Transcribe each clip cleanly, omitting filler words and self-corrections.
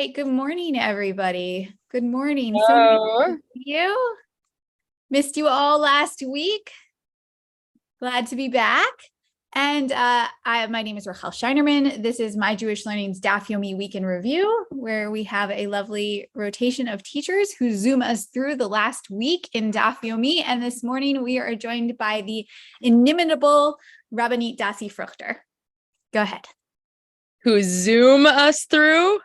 Hey, good morning, everybody. Good morning. So nice to Oh, see you. Missed you all last week. Glad to be back. And my name is Rachel Scheinerman. This is My Jewish Learning's Daf Yomi Week in Review, where we have a lovely rotation of teachers who zoom us through the last week in Daf Yomi. And this morning we are joined by the inimitable Rabbanit Dasi Fruchter. Go ahead. who zoom us through?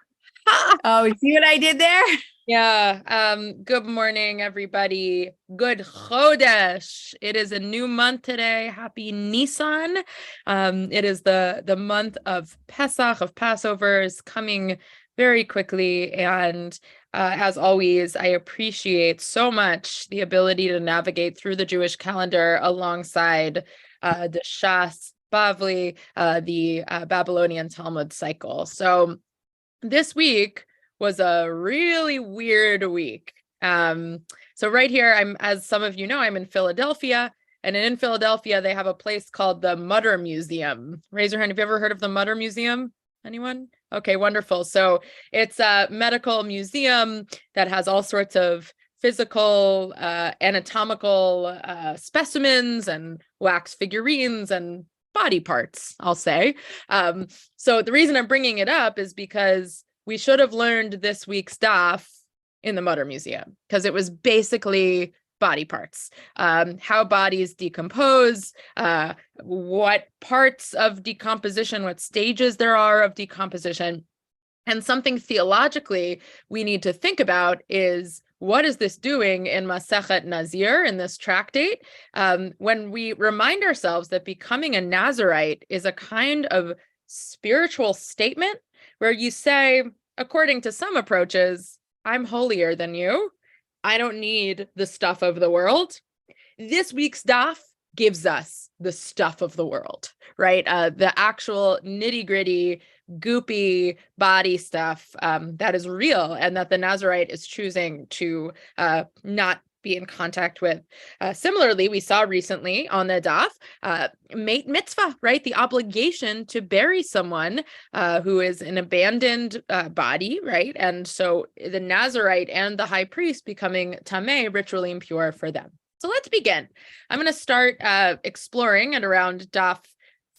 Oh, see what I did there? Yeah. Good morning, everybody. Good Chodesh. It is a new month today. Happy Nisan. It is the month of Pesach, of Passover, is coming very quickly. And as always, I appreciate so much the ability to navigate through the Jewish calendar alongside the Shas Bavli, the Babylonian Talmud cycle. So this week was a really weird week. So right here, as some of you know, I'm in Philadelphia, and in Philadelphia, they have a place called the Mutter Museum. Raise your hand. Have you ever heard of the Mutter Museum? Anyone? Okay, wonderful. So it's a medical museum that has all sorts of physical, anatomical specimens and wax figurines and body parts, I'll say. So the reason I'm bringing it up is because we should have learned this week's daf in the Mutter Museum, because it was basically body parts, how bodies decompose, what parts of decomposition, what stages there are of decomposition. And something theologically we need to think about is, what is this doing in Masechet Nazir, in this tractate, when we remind ourselves that becoming a Nazirite is a kind of spiritual statement where you say, according to some approaches, I'm holier than you. I don't need the stuff of the world. This week's daf gives us the stuff of the world, right? The actual nitty-gritty, goopy body stuff that is real and that the Nazirite is choosing to not be in contact with. Similarly, we saw recently on the daf, mate mitzvah, right? The obligation to bury someone who is an abandoned body, right? And so the Nazirite and the high priest becoming tameh, ritually impure for them. So let's begin. I'm going to start exploring at around daf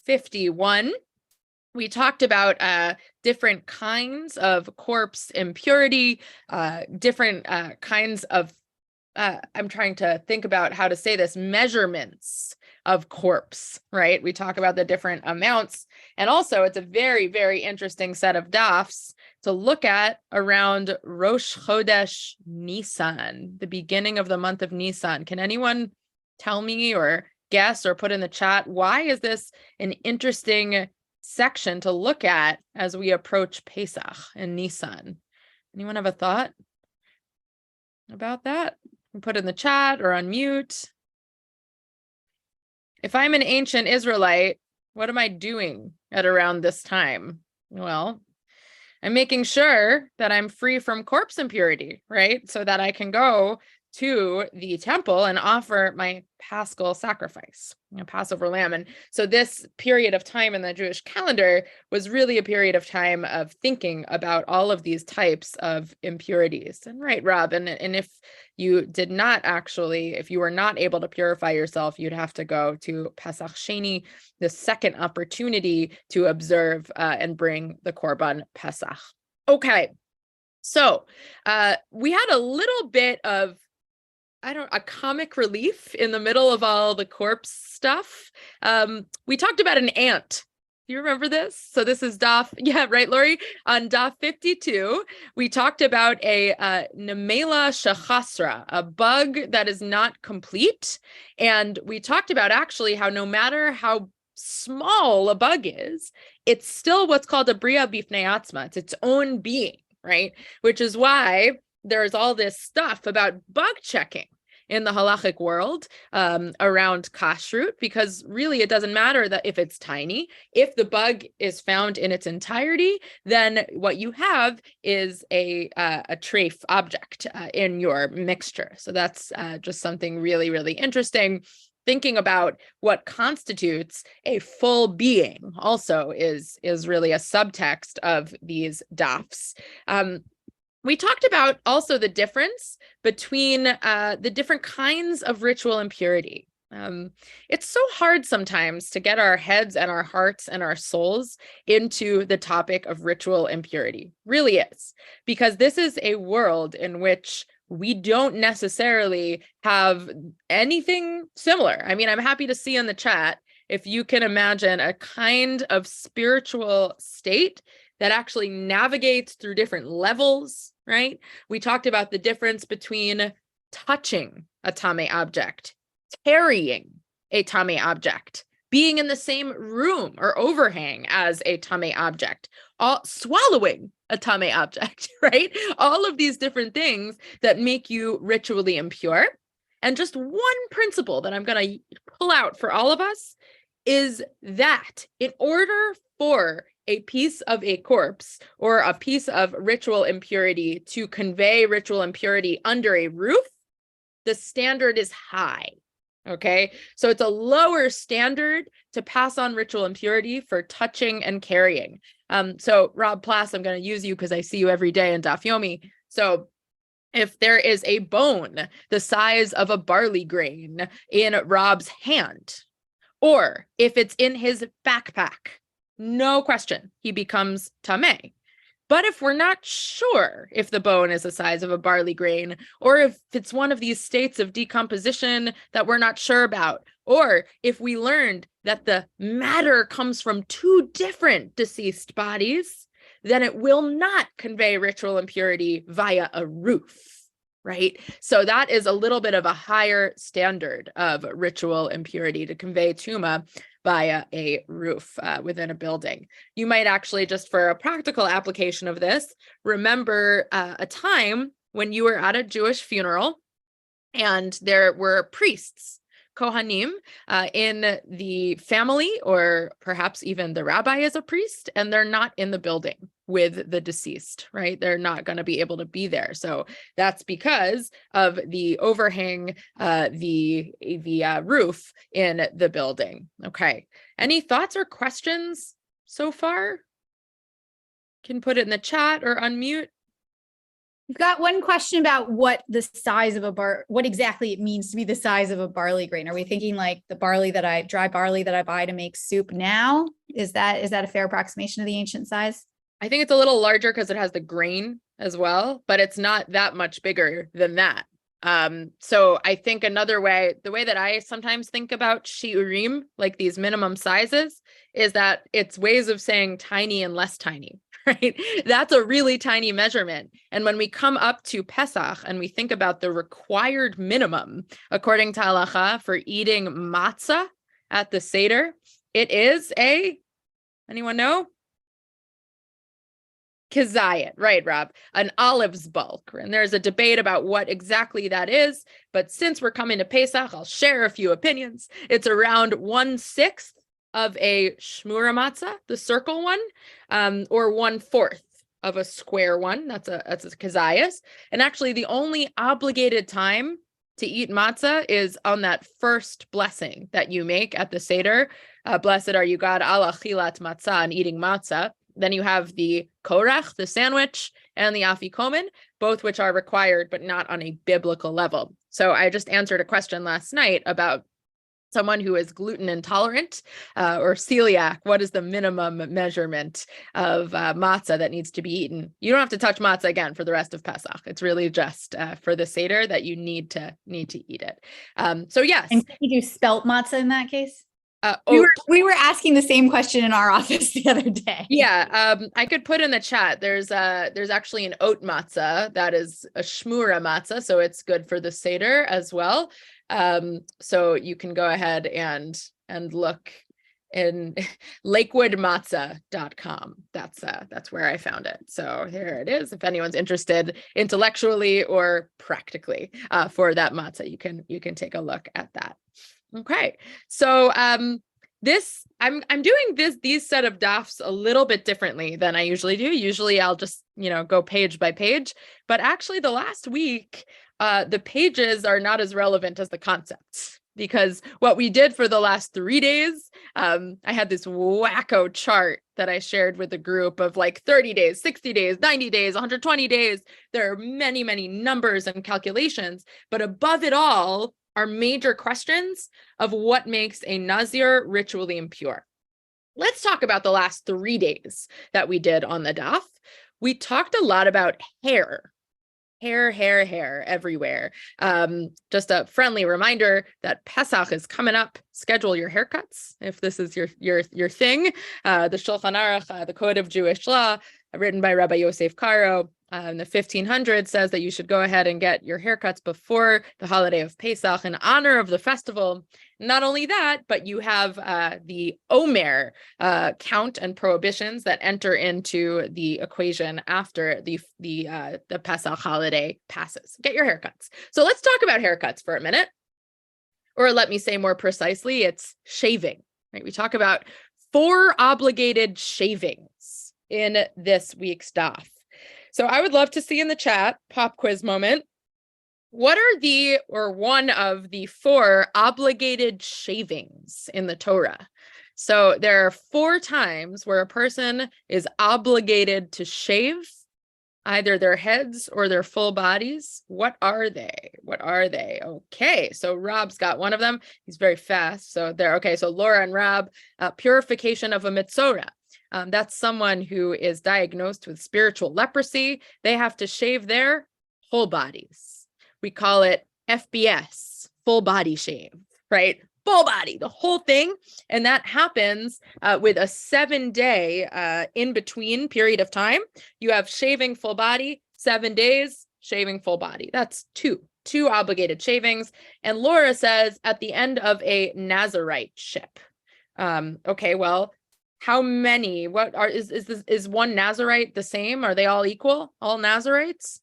51. We talked about different kinds of corpse impurity, different kinds of, I'm trying to think about how to say this, measurements of corpse, right? We talk about the different amounts. And also it's a very, very interesting set of dafs to look at around Rosh Chodesh Nisan, the beginning of the month of Nisan. Can anyone tell me or guess or put in the chat, why is this an interesting section to look at as we approach Pesach and Nisan? Anyone have a thought about that? Put in the chat or unmute. If I'm an ancient Israelite, what am I doing at around this time? Well, I'm making sure that I'm free from corpse impurity, right? So that I can go to the temple and offer my Paschal sacrifice, Passover lamb. And so this period of time in the Jewish calendar was really a period of time of thinking about all of these types of impurities. And right, Rob, and if you did not actually, if you were not able to purify yourself, you'd have to go to Pesach Sheni, the second opportunity to observe and bring the Korban Pesach. Okay, so we had a little bit of a comic relief in the middle of all the corpse stuff. We talked about an ant. Do you remember this? So this is daf, yeah, right, Lori? On daf 52, we talked about a Nemela shachasra, a bug that is not complete. And we talked about actually how no matter how small a bug is, it's still what's called a bria bifnei atzma. It's its own being, right? Which is why there's all this stuff about bug checking in the halachic world around kashrut, because really it doesn't matter that if it's tiny. If the bug is found in its entirety, then what you have is a treif object in your mixture. So that's just something really, really interesting. thinking about what constitutes a full being also is really a subtext of these dafs. We talked about also the difference between the different kinds of ritual impurity. It's so hard sometimes to get our heads and our hearts and our souls into the topic of ritual impurity. Really is, because this is a world in which we don't necessarily have anything similar. I mean, I'm happy to see in the chat if you can imagine a kind of spiritual state that actually navigates through different levels, right? We talked about the difference between touching a tame object, carrying a tame object, being in the same room or overhang as a tame object, swallowing a tame object, right? All of these different things that make you ritually impure. And just one principle that I'm going to pull out for all of us is that in order for a piece of a corpse or a piece of ritual impurity to convey ritual impurity under a roof, the standard is high. Okay, so it's a lower standard to pass on ritual impurity for touching and carrying. So Rob Plass, I'm going to use you because I see you every day in Daf Yomi. So if there is a bone the size of a barley grain in Rob's hand, or if it's in his backpack, no question, he becomes tameh. But if we're not sure if the bone is the size of a barley grain, or if it's one of these states of decomposition that we're not sure about, or if we learned that the matter comes from two different deceased bodies, then it will not convey ritual impurity via a roof, right? So that is a little bit of a higher standard of ritual impurity to convey tuma via a roof within a building. You might actually, just for a practical application of this, remember a time when you were at a Jewish funeral and there were priests, Kohanim, in the family, or perhaps even the rabbi is a priest, and they're not in the building with the deceased, right? They're not going to be able to be there. So that's because of the overhang, the roof in the building. Okay. Any thoughts or questions so far? Can put it in the chat or unmute. We've got one question about what the size of what exactly it means to be the size of a barley grain. Are we thinking like the dry barley that I buy to make soup now? Is that a fair approximation of the ancient size? I think it's a little larger because it has the grain as well, but it's not that much bigger than that. So I think another way, the way that I sometimes think about shiurim, like these minimum sizes, is that it's ways of saying tiny and less tiny, right? That's a really tiny measurement. And when we come up to Pesach and we think about the required minimum, according to halacha, for eating matzah at the Seder, it is anyone know? Kazayat, right, Rob? An olive's bulk. And there's a debate about what exactly that is. But since we're coming to Pesach, I'll share a few opinions. It's around 1/6 of a shmura matzah, the circle one, or 1/4 of a square one. That's a kazayas. And actually, the only obligated time to eat matzah is on that first blessing that you make at the Seder. Blessed are you, God, ala chilat matzah, and eating matzah. Then you have the korach, the sandwich, and the afikomen, both which are required, but not on a biblical level. So I just answered a question last night about someone who is gluten intolerant or celiac. What is the minimum measurement of matzah that needs to be eaten? You don't have to touch matzah again for the rest of Pesach. It's really just for the Seder that you need to eat it. So yes. And can you do spelt matzah in that case? We were asking the same question in our office the other day. Yeah, I could put in the chat. There's actually an oat matzah that is a shmura matzah, so it's good for the Seder as well. So you can go ahead and look in lakewoodmatzah.com. That's where I found it. So here it is. If anyone's interested intellectually or practically for that matzah, you can take a look at that. Okay, so I'm doing these set of dafs a little bit differently than I usually do. Usually I'll just go page by page, but actually the last week the pages are not as relevant as the concepts because what we did for the last 3 days, I had this wacko chart that I shared with the group of like 30 days, 60 days, 90 days, 120 days. There are many, many numbers and calculations, but above it all are major questions of what makes a Nazir ritually impure. Let's talk about the last 3 days that we did on the daf. We talked a lot about hair everywhere. Just a friendly reminder that Pesach is coming up. Schedule your haircuts if this is your thing. The Shulchan Aruch, the Code of Jewish Law, written by Rabbi Yosef Karo in the 1500s, says that you should go ahead and get your haircuts before the holiday of Pesach in honor of the festival. Not only that, but you have the Omer count and prohibitions that enter into the equation after the Pesach holiday passes. Get your haircuts. So let's talk about haircuts for a minute. Or let me say more precisely, it's shaving, right? We talk about 4 obligated shavings in this week's daf. So I would love to see in the chat, pop quiz moment, what are one of the 4 obligated shavings in the Torah? So there are 4 times where a person is obligated to shave either their heads or their full bodies. What are they? Okay, so Rob's got one of them. He's very fast. So there, okay, so Laura and Rob, purification of a mitzorah. That's someone who is diagnosed with spiritual leprosy. They have to shave their whole bodies. We call it FBS, full body shave, right? Full body, the whole thing. And that happens with a 7-day in-between period of time. You have shaving full body, 7 days, shaving full body. That's two obligated shavings. And Laura says at the end of a Nazirite ship. Okay, well, how many? Is one Nazirite the same? Are they all equal? All Nazirites?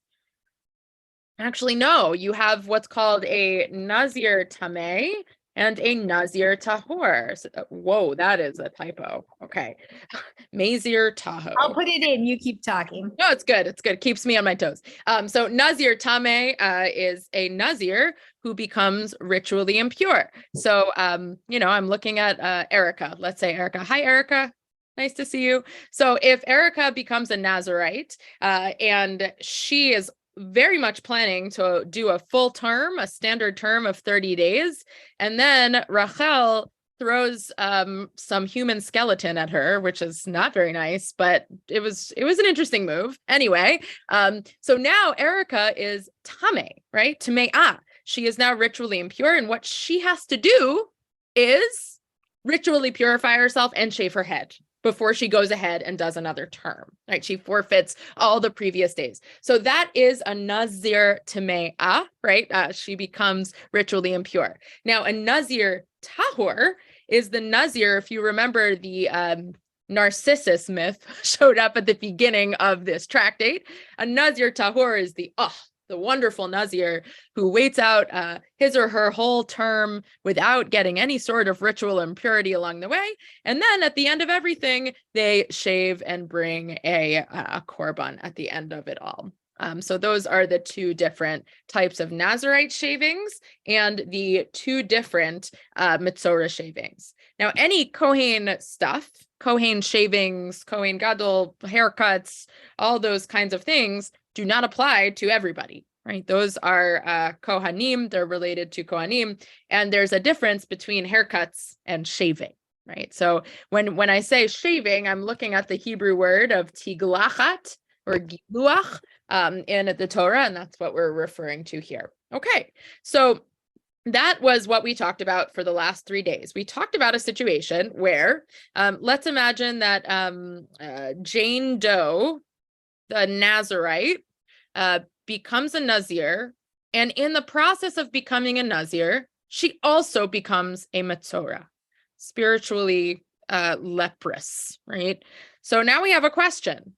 Actually, no. You have what's called a Nazir Tameh and a Nazir Tahor. So, whoa, that is a typo. Okay. Mazir Taho. I'll put it in. You keep talking. No, it's good. It's good. It keeps me on my toes. So Nazir Tameh is a Nazir who becomes ritually impure. So, I'm looking at Erica. Let's say Erica. Hi, Erica. Nice to see you. So if Erica becomes a Nazirite and she is very much planning to do a full term, a standard term of 30 days, and then Rachel throws some human skeleton at her, which is not very nice, but it was an interesting move. Anyway, so now Erica is Tameh, right? Tame'ah. She is now ritually impure, and what she has to do is ritually purify herself and shave her head before she goes ahead and does another term, right? She forfeits all the previous days. So that is a Nazir Tame'ah, right? She becomes ritually impure. Now, a Nazir Tahor is the Nazir, if you remember the Narcissus myth showed up at the beginning of this tractate. A Nazir Tahor is the wonderful Nazir who waits out his or her whole term without getting any sort of ritual impurity along the way. And then at the end of everything, they shave and bring a korban at the end of it all. So those are the 2 different types of Nazirite shavings and the 2 different Mitzorah shavings. Now, any Kohen stuff, Kohen shavings, Kohen Gadol haircuts, all those kinds of things do not apply to everybody, right? Those are Kohanim, they're related to Kohanim, and there's a difference between haircuts and shaving, right? So when I say shaving, I'm looking at the Hebrew word of tiglachat or giluach in the Torah, and that's what we're referring to here. Okay, so that was what we talked about for the last 3 days. We talked about a situation where, let's imagine that Jane Doe, the Nazirite, becomes a Nazir, and in the process of becoming a Nazir, she also becomes a Metzorah, spiritually leprous, right? So now we have a question.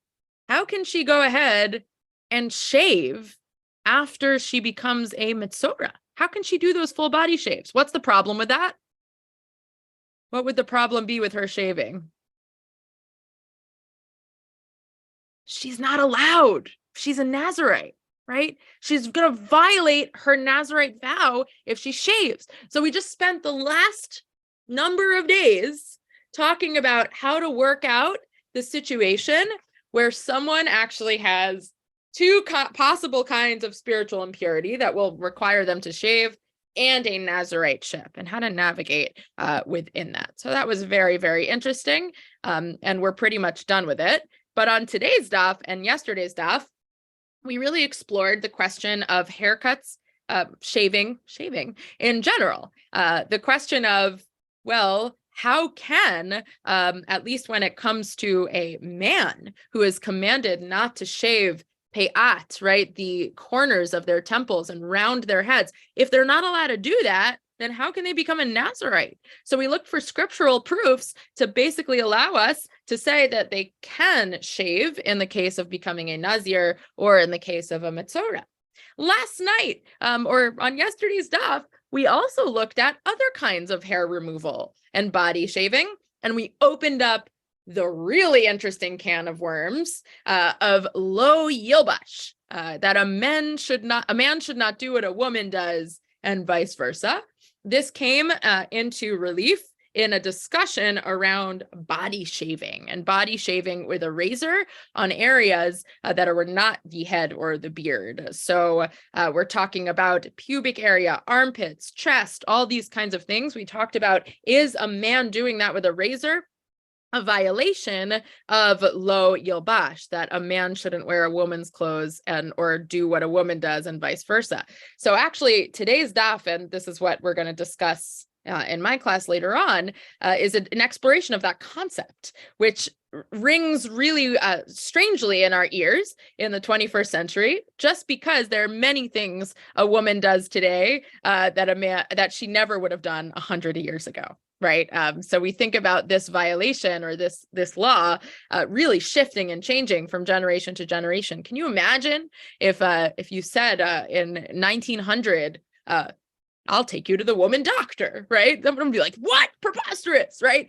How can she go ahead and shave after she becomes a Metzorah? How can she do those full body shaves? What's the problem with that? What would the problem be with her shaving? She's not allowed. She's a Nazirite, right? She's going to violate her Nazirite vow if she shaves. So we just spent the last number of days talking about how to work out the situation where someone actually has two possible kinds of spiritual impurity that will require them to shave and a Nazirite ship, and how to navigate within that. So that was very, very interesting. And we're pretty much done with it. But on today's daf and yesterday's daf, we really explored the question of haircuts, shaving in general. The question of, well, how can, at least when it comes to a man who is commanded not to shave payat, right, the corners of their temples and round their heads, if they're not allowed to do that, then how can they become a Nazirite? So we looked for scriptural proofs to basically allow us to say that they can shave in the case of becoming a Nazir or in the case of a Metzora. Last night, or on yesterday's daf, we also looked at other kinds of hair removal and body shaving, and we opened up the really interesting can of worms of lo yilbash, that a man should not do what a woman does, and vice versa. This came into relief in a discussion around body shaving and body shaving with a razor on areas that are not the head or the beard. So we're talking about pubic area, armpits, chest, all these kinds of things. We talked about, is a man doing that with a razor a violation of lo yilbash, that a man shouldn't wear a woman's clothes or do what a woman does, and vice versa. So actually today's daf, and this is what we're going to discuss in my class later on, is an exploration of that concept, which rings really strangely in our ears in the 21st century, just because there are many things a woman does today that she never would have done 100 years ago. Right. So we think about this violation or this law really shifting and changing from generation to generation. Can you imagine if you said in 1900, I'll take you to the woman doctor, right? I'm going to be like, what? Preposterous, right?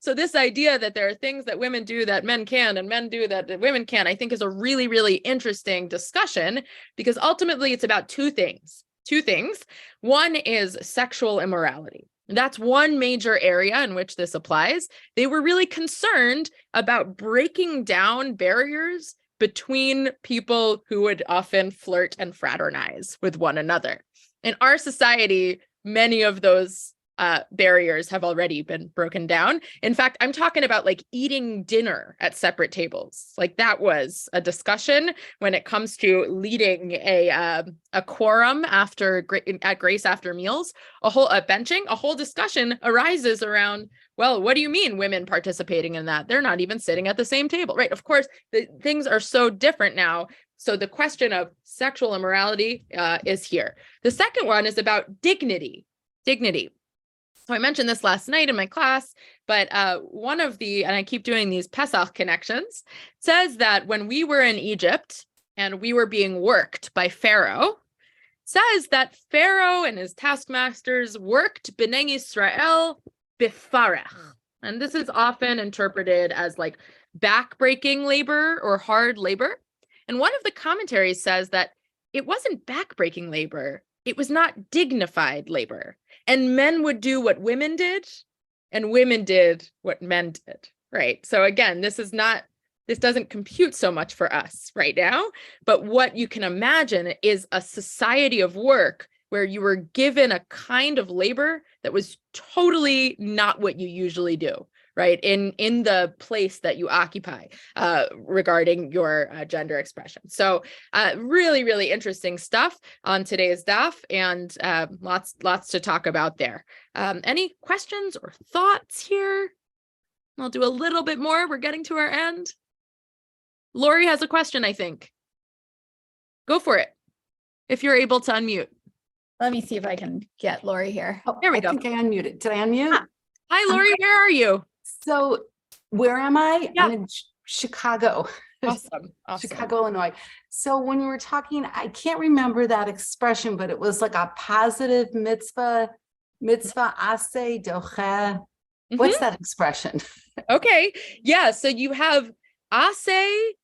So this idea that there are things that women do that men can and men do that women can, I think is a really, really interesting discussion, because ultimately it's about two things. One is sexual immorality. That's one major area in which this applies. They were really concerned about breaking down barriers between people who would often flirt and fraternize with one another. In our society, many of those barriers have already been broken down. In fact, I'm talking about like eating dinner at separate tables. Like that was a discussion when it comes to leading a quorum at grace after meals. A whole discussion arises around, well, what do you mean women participating in that? They're not even sitting at the same table, right? Of course, things are so different now. So the question of sexual immorality is here. The second one is about dignity. So I mentioned this last night in my class, but one of and I keep doing these Pesach connections, says that when we were in Egypt and we were being worked by Pharaoh, says that Pharaoh and his taskmasters worked Bnei Yisrael bifarech. And this is often interpreted as like backbreaking labor or hard labor. And one of the commentaries says that it wasn't backbreaking labor. It was not dignified labor. And men would do what women did, and women did what men did, right? So again, this doesn't compute so much for us right now, but what you can imagine is a society of work where you were given a kind of labor that was totally not what you usually do, right? In the place that you occupy regarding your gender expression. So really, really interesting stuff on today's daf, and lots to talk about there. Any questions or thoughts here? I'll do a little bit more. We're getting to our end. Lori has a question, I think. Go for it, if you're able to unmute. Let me see if I can get Lori here. Oh, There we go. I think I unmuted. Did I unmute? Ah. Hi, Lori. Where are you? So where am I? Yeah. I'm in Chicago. Awesome. Chicago, Illinois. So when we were talking, I can't remember that expression, but it was like a positive mitzvah ase doche. What's that expression? Okay. Yeah. So you have ase,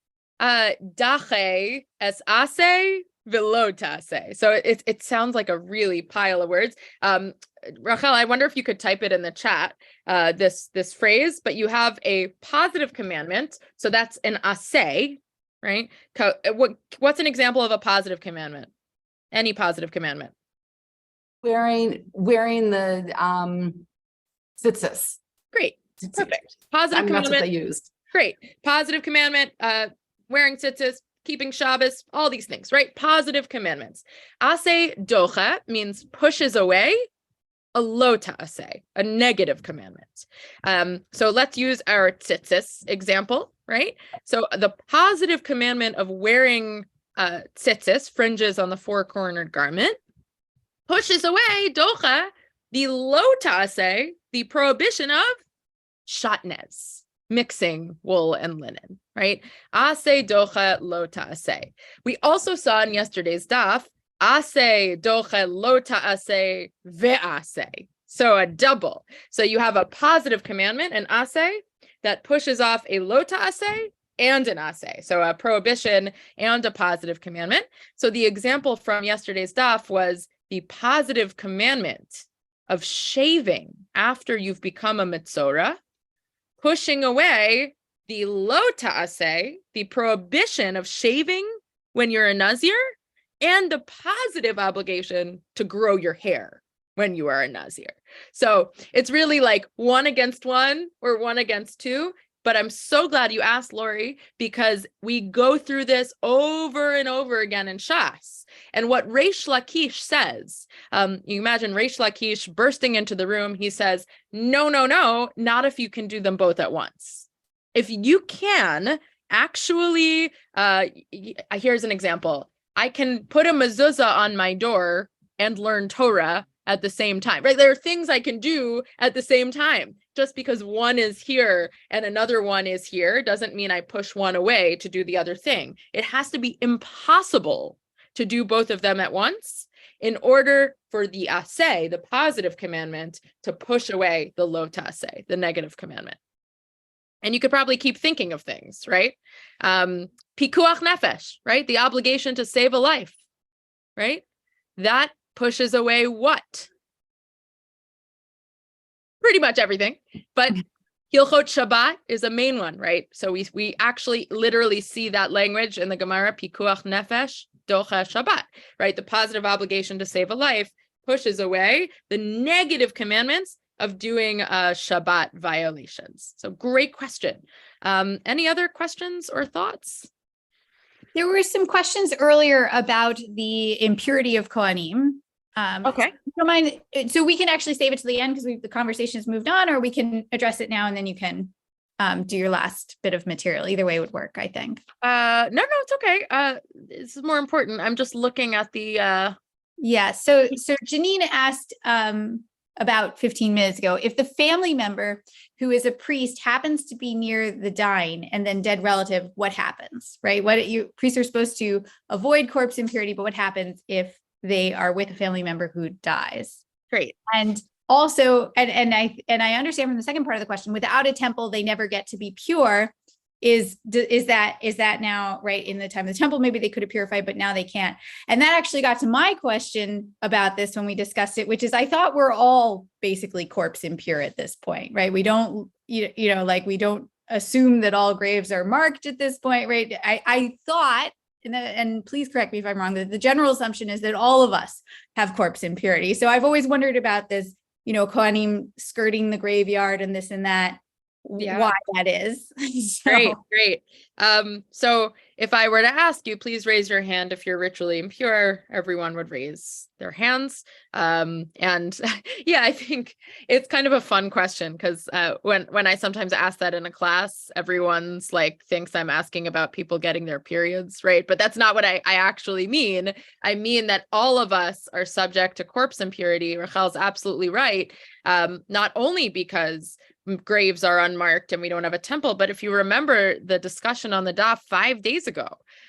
dache, es ase, Velo ta'aseh. So it sounds like a really pile of words. Rachel, I wonder if you could type it in the chat, this phrase, but you have a positive commandment. So that's an aseh, right? What's an example of a positive commandment? Any positive commandment? Wearing the tzitzis. Great. Perfect. Positive That's what commandment. they used. Great. Positive commandment, wearing tzitzis, keeping Shabbos, all these things, right? Positive commandments. Aseh docha means pushes away. A lo ta'aseh, a negative commandment. So let's use our tzitzis example, right? So the positive commandment of wearing tzitzis, fringes on the four-cornered garment, pushes away, docha, the lo ta'aseh, the prohibition of shatnez, mixing wool and linen, right? Aseh docha lo ta'aseh. We also saw in yesterday's daf, aseh docha lo ta'aseh ve'aseh. So a double. So you have a positive commandment, an aseh, that pushes off a lo ta'aseh and an aseh. So a prohibition and a positive commandment. So the example from yesterday's daf was the positive commandment of shaving after you've become a mitzorah, pushing away the lo ta'aseh, the prohibition of shaving when you're a nazir, and the positive obligation to grow your hair when you are a nazir. So it's really like one against one or one against two. But I'm so glad you asked, Lori, because we go through this over and over again in Shas. And what Reish Lakish says, you imagine Reish Lakish bursting into the room. He says, no, not if you can do them both at once. If you can actually, here's an example. I can put a mezuzah on my door and learn Torah at the same time, right? There are things I can do at the same time. Just because one is here and another one is here doesn't mean I push one away to do the other thing. It has to be impossible to do both of them at once in order for the aseh, the positive commandment, to push away the lo ta'aseh, the negative commandment. And you could probably keep thinking of things, right? Pikuach nefesh, right? The obligation to save a life, right? That pushes away what? Pretty much everything, but Hilchot Shabbat is a main one, right? So we actually literally see that language in the Gemara, Pikuach Nefesh, Docha Shabbat, right? The positive obligation to save a life pushes away the negative commandments of doing Shabbat violations. So great question. Any other questions or thoughts? There were some questions earlier about the impurity of Kohanim. Okay. Don't mind. So we can actually save it to the end because the conversation has moved on, or we can address it now and then you can do your last bit of material. Either way would work, I think. No, it's okay. This is more important. I'm just looking at the Yeah. So Janine asked about 15 minutes ago, if the family member who is a priest happens to be near the dying and then dead relative, what happens, right? Priests are supposed to avoid corpse impurity, but what happens if they are with a family member who dies? Great. And also, and I understand from the second part of the question, without a temple, they never get to be pure. Is that now, right? In the time of the temple, maybe they could have purified, but now they can't. And that actually got to my question about this when we discussed it, which is I thought we're all basically corpse impure at this point, right? We don't, like we don't assume that all graves are marked at this point, right? I thought, and please correct me if I'm wrong, that the general assumption is that all of us have corpse impurity. So I've always wondered about this, Kohanim skirting the graveyard and this and that. Yeah. Why that is. Great. So if I were to ask you, please raise your hand if you're ritually impure, everyone would raise their hands. And yeah, I think it's kind of a fun question because when I sometimes ask that in a class, everyone's like thinks I'm asking about people getting their periods, right? But that's not what I actually mean. I mean that all of us are subject to corpse impurity. Rachel's absolutely right. Not only because graves are unmarked and we don't have a temple, but if you remember the discussion on the daf 5 days ago,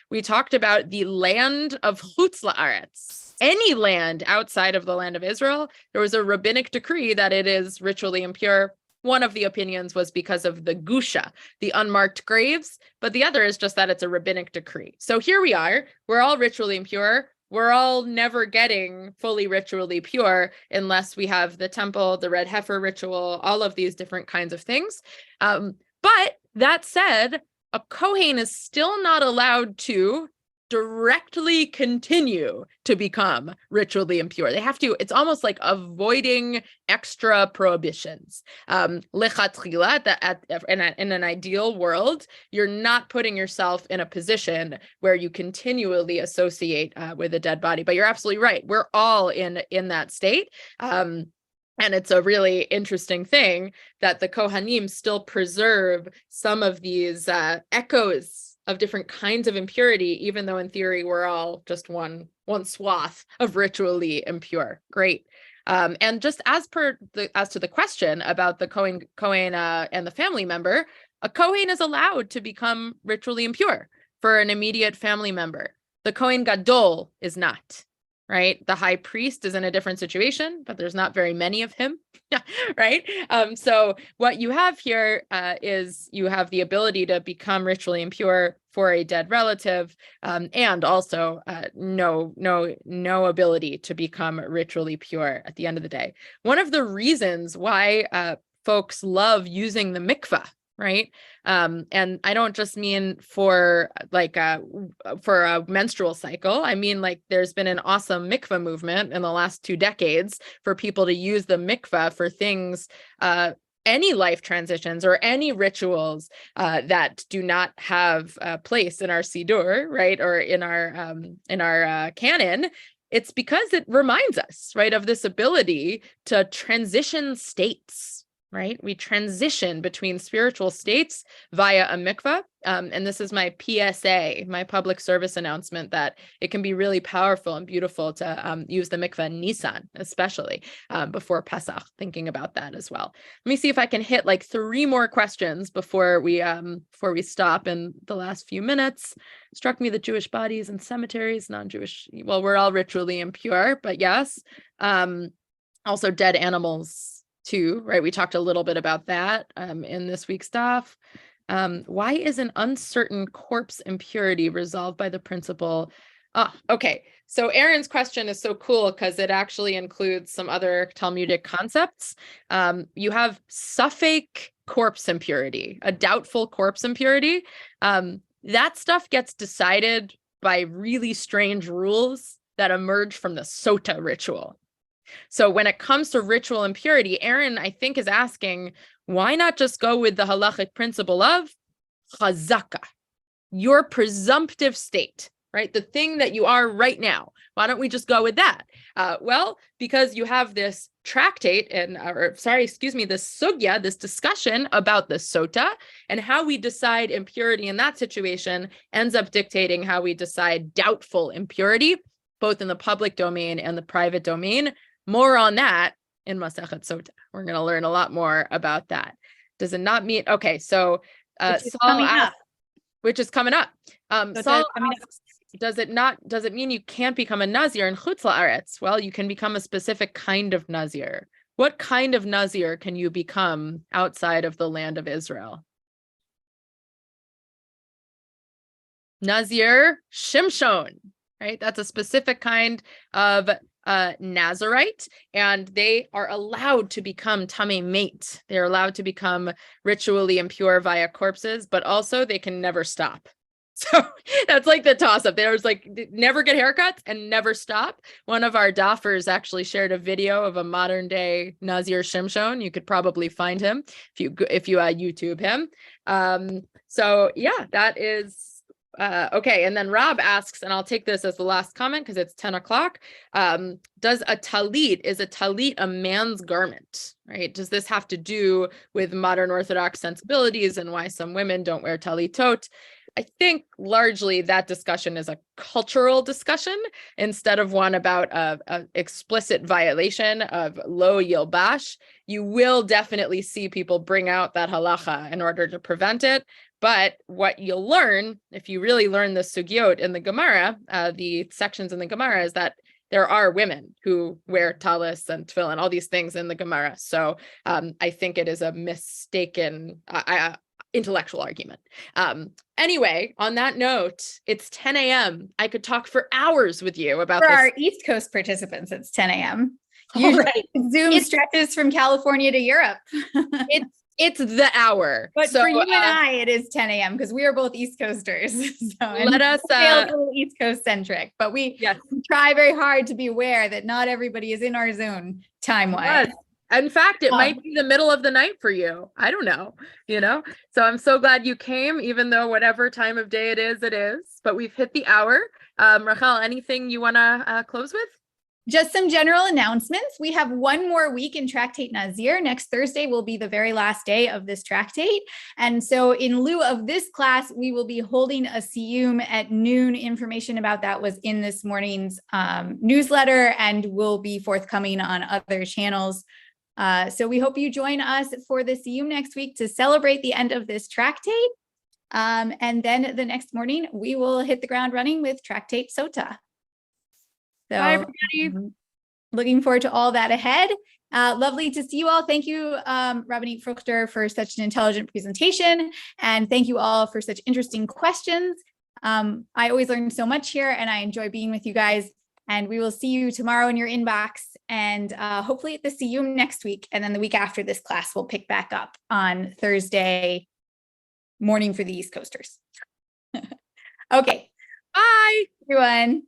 we talked about the land of Chutz La'aretz. Any land outside of the land of Israel, there was a rabbinic decree that it is ritually impure One of the opinions was because of the gusha, the unmarked graves, but the other is just that it's a rabbinic decree. So here we are, we're all ritually impure. We're all never getting fully ritually pure unless we have the temple, the red heifer ritual, all of these different kinds of things. But that said, a Kohen is still not allowed to directly continue to become ritually impure. They have to, it's almost like avoiding extra prohibitions. Lechatchila, in an ideal world, you're not putting yourself in a position where you continually associate with a dead body. But you're absolutely right. We're all in that state. And it's a really interesting thing that the Kohanim still preserve some of these echoes of different kinds of impurity, even though in theory we're all just one swath of ritually impure. Great. And just as to the question about the Kohen and the family member, a Kohen is allowed to become ritually impure for an immediate family member. The Kohen Gadol is not. Right? The high priest is in a different situation, but there's not very many of him, right? So what you have here is you have the ability to become ritually impure for a dead relative, and also no ability to become ritually pure at the end of the day. One of the reasons why folks love using the mikvah, right? And I don't just mean for for a menstrual cycle. I mean, like, there's been an awesome mikvah movement in the last 2 decades for people to use the mikvah for things, any life transitions or any rituals that do not have a place in our Siddur, right? Or in our canon. It's because it reminds us, right, of this ability to transition states. Right? We transition between spiritual states via a mikvah. And this is my PSA, my public service announcement, that it can be really powerful and beautiful to use the mikvah in Nisan, especially before Pesach, thinking about that as well. Let me see if I can hit like 3 more questions before we stop in the last few minutes. Struck me that Jewish bodies and cemeteries, non-Jewish, well, we're all ritually impure, but yes. Also dead animals too, right? We talked a little bit about that in this week's Daf. Why is an uncertain corpse impurity resolved by the principle? Okay. So Aaron's question is so cool because it actually includes some other Talmudic concepts. You have suffix corpse impurity, a doubtful corpse impurity. That stuff gets decided by really strange rules that emerge from the Sota ritual. So when it comes to ritual impurity, Aaron, I think, is asking, why not just go with the halachic principle of chazaka, your presumptive state, right? The thing that you are right now. Why don't we just go with that? Well, because you have this tractate this sugya, this discussion about the sota, and how we decide impurity in that situation ends up dictating how we decide doubtful impurity, both in the public domain and the private domain. More on that in Masechet Sota. We're going to learn a lot more about that. Does it not mean, okay, so Saul asks, which is coming up. Saul asks, does it mean you can't become a Nazir in Chutz La'aretz? Well, you can become a specific kind of Nazir. What kind of Nazir can you become outside of the land of Israel? Nazir Shimshon, right? That's a specific kind of Nazirite, and they are allowed to become tamei mate. They're allowed to become ritually impure via corpses, but also they can never stop. So that's like the toss-up. There's like never get haircuts and never stop. One of our daffers actually shared a video of a modern day Nazir Shimshon. You could probably find him if you YouTube him. So yeah, that is okay. And then Rob asks, and I'll take this as the last comment because it's 10 o'clock. Is a talit a man's garment, right? Does this have to do with modern Orthodox sensibilities and why some women don't wear talitot? I think largely that discussion is a cultural discussion instead of one about a explicit violation of lo yilbash. You will definitely see people bring out that halacha in order to prevent it. But what you'll learn, if you really learn the sugyot in the Gemara, the sections in the Gemara, is that there are women who wear talis and tefillin, all these things in the Gemara. So I think it is a mistaken intellectual argument. Anyway, on that note, it's 10 a.m. I could talk for hours with you about For this. our East Coast participants, it's 10 a.m. All Usually right. Zoom stretches from California to Europe. It's the hour. But So for you and I, it is 10 a.m. because we are both East Coasters. So let us a little East Coast centric, but we try very hard to be aware that not everybody is in our zone time-wise. Yes. In fact, it might be the middle of the night for you. I don't know, So I'm so glad you came, even though whatever time of day it is. But we've hit the hour. Rachel, anything you want to close with? Just some general announcements. We have one more week in Tractate Nazir. Next Thursday will be the very last day of this tractate. And so in lieu of this class, we will be holding a siyum at noon. Information about that was in this morning's newsletter and will be forthcoming on other channels. So we hope you join us for the siyum next week to celebrate the end of this tractate. And then the next morning, we will hit the ground running with Tractate Sota. So, bye, everybody. Looking forward to all that ahead. Lovely to see you all. Thank you, Rabbanit Fruchter, for such an intelligent presentation. And thank you all for such interesting questions. I always learn so much here and I enjoy being with you guys. And we will see you tomorrow in your inbox and hopefully at the siyum next week. And then the week after this class, we'll pick back up on Thursday morning for the East Coasters. Okay. Bye, everyone.